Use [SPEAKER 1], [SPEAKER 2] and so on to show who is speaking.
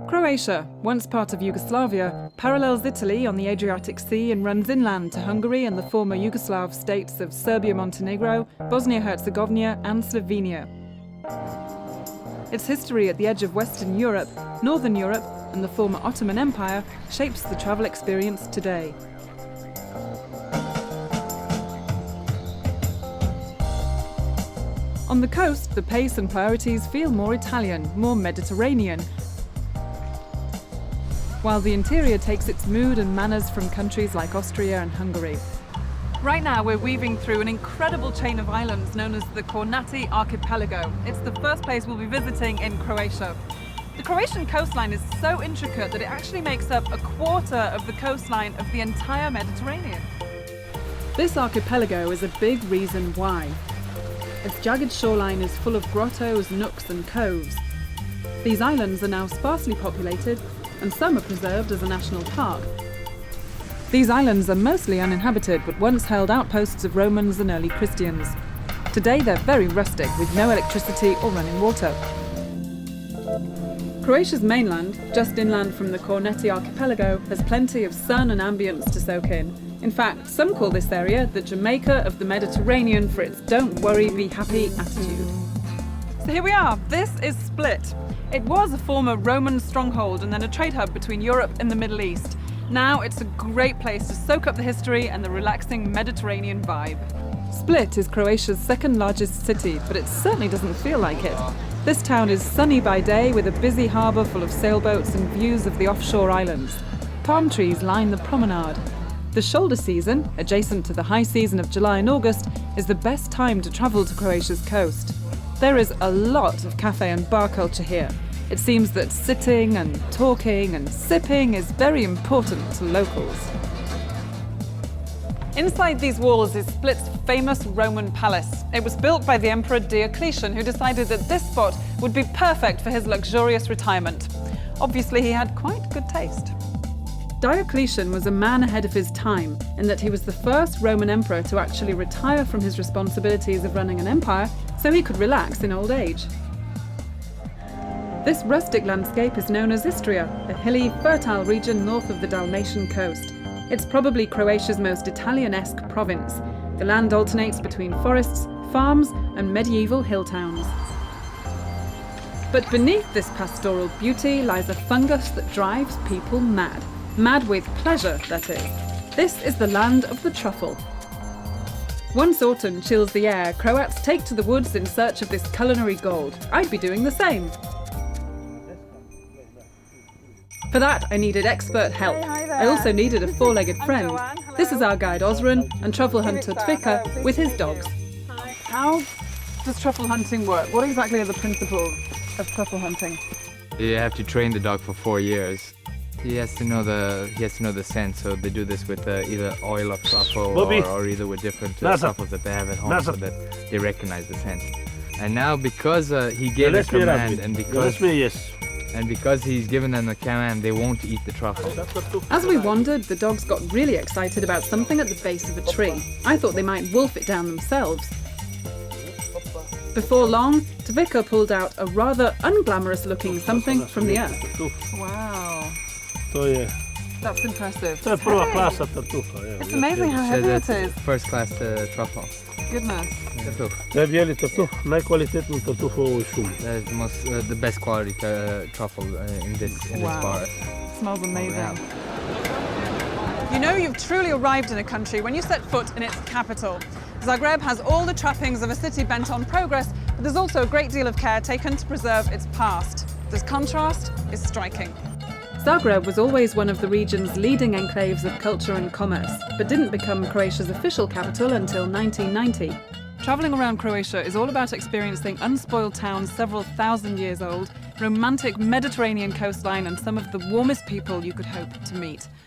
[SPEAKER 1] Croatia, once part of Yugoslavia, parallels Italy on the Adriatic Sea and runs inland to Hungary and the former Yugoslav states of Serbia-Montenegro, Bosnia-Herzegovina and Slovenia. Its history at the edge of Western Europe, Northern Europe and the former Ottoman Empire shapes the travel experience today. On the coast, the pace and priorities feel more Italian, more Mediterranean, while the interior takes its mood and manners from countries like Austria and Hungary. Right now we're weaving through an incredible chain of islands known as the Kornati Archipelago. It's the first place we'll be visiting in Croatia. The Croatian coastline is so intricate that it actually makes up a quarter of the coastline of the entire Mediterranean. This archipelago is a big reason why. Its jagged shoreline is full of grottos, nooks and coves. These islands are now sparsely populated and some are preserved as a national park. These islands are mostly uninhabited but once held outposts of Romans and early Christians. Today they're very rustic with no electricity or running water. Croatia's mainland, just inland from the Kornati Archipelago, has plenty of sun and ambience to soak in. In fact, some call this area the Jamaica of the Mediterranean for its don't worry, be happy attitude. So here we are. This is Split. It was a former Roman stronghold and then a trade hub between Europe and the Middle East. Now it's a great place to soak up the history and the relaxing Mediterranean vibe. Split is Croatia's second largest city, but it certainly doesn't feel like it. This town is sunny by day with a busy harbour full of sailboats and views of the offshore islands. Palm trees line the promenade. The shoulder season, adjacent to the high season of July and August, is the best time to travel to Croatia's coast. There is a lot of cafe and bar culture here. It seems that sitting and talking and sipping is very important to locals. Inside these walls is Split's famous Roman palace. It was built by the Emperor Diocletian, who decided that this spot would be perfect for his luxurious retirement. Obviously, he had quite good taste. Diocletian was a man ahead of his time in that he was the first Roman emperor to actually retire from his responsibilities of running an empire so he could relax in old age. This rustic landscape is known as Istria, a hilly, fertile region north of the Dalmatian coast. It's probably Croatia's most Italianesque province. The land alternates between forests, farms and medieval hill towns. But beneath this pastoral beauty lies a fungus that drives people mad. Mad with pleasure, that is. This is the land of the truffle. Once autumn chills the air, Croats take to the woods in search of this culinary gold. I'd be doing the same. For that, I needed expert help. I also needed a four-legged friend. This is our guide Osran and truffle hunter Tvika with his dogs. How does truffle hunting work? What exactly are the principles of truffle hunting?
[SPEAKER 2] You have to train the dog for 4 years. He has to know the scent, so they do this with either oil of truffle or either with different truffles that they have at home so that they recognize the scent. And now because he gave a command and because he's given them a command, they won't eat the truffle.
[SPEAKER 1] As we wandered, the dogs got really excited about something at the base of a tree. I thought they might wolf it down themselves. Before long, Tvika pulled out a rather unglamorous looking something from the earth. Wow. That's impressive. It's amazing how heavy it is.
[SPEAKER 2] First class truffle.
[SPEAKER 1] Goodness.
[SPEAKER 2] The best quality truffle in this forest.
[SPEAKER 1] It smells amazing.
[SPEAKER 2] Wow.
[SPEAKER 3] You know you've truly arrived in a country when you set foot in its capital. Zagreb has all the trappings of a city bent on progress, but there's also a great deal of care taken to preserve its past. This contrast is striking.
[SPEAKER 1] Zagreb was always one of the region's leading enclaves of culture and commerce, but didn't become Croatia's official capital until 1990. Travelling around Croatia is all about experiencing unspoiled towns several thousand years old, romantic Mediterranean coastline and some of the warmest people you could hope to meet.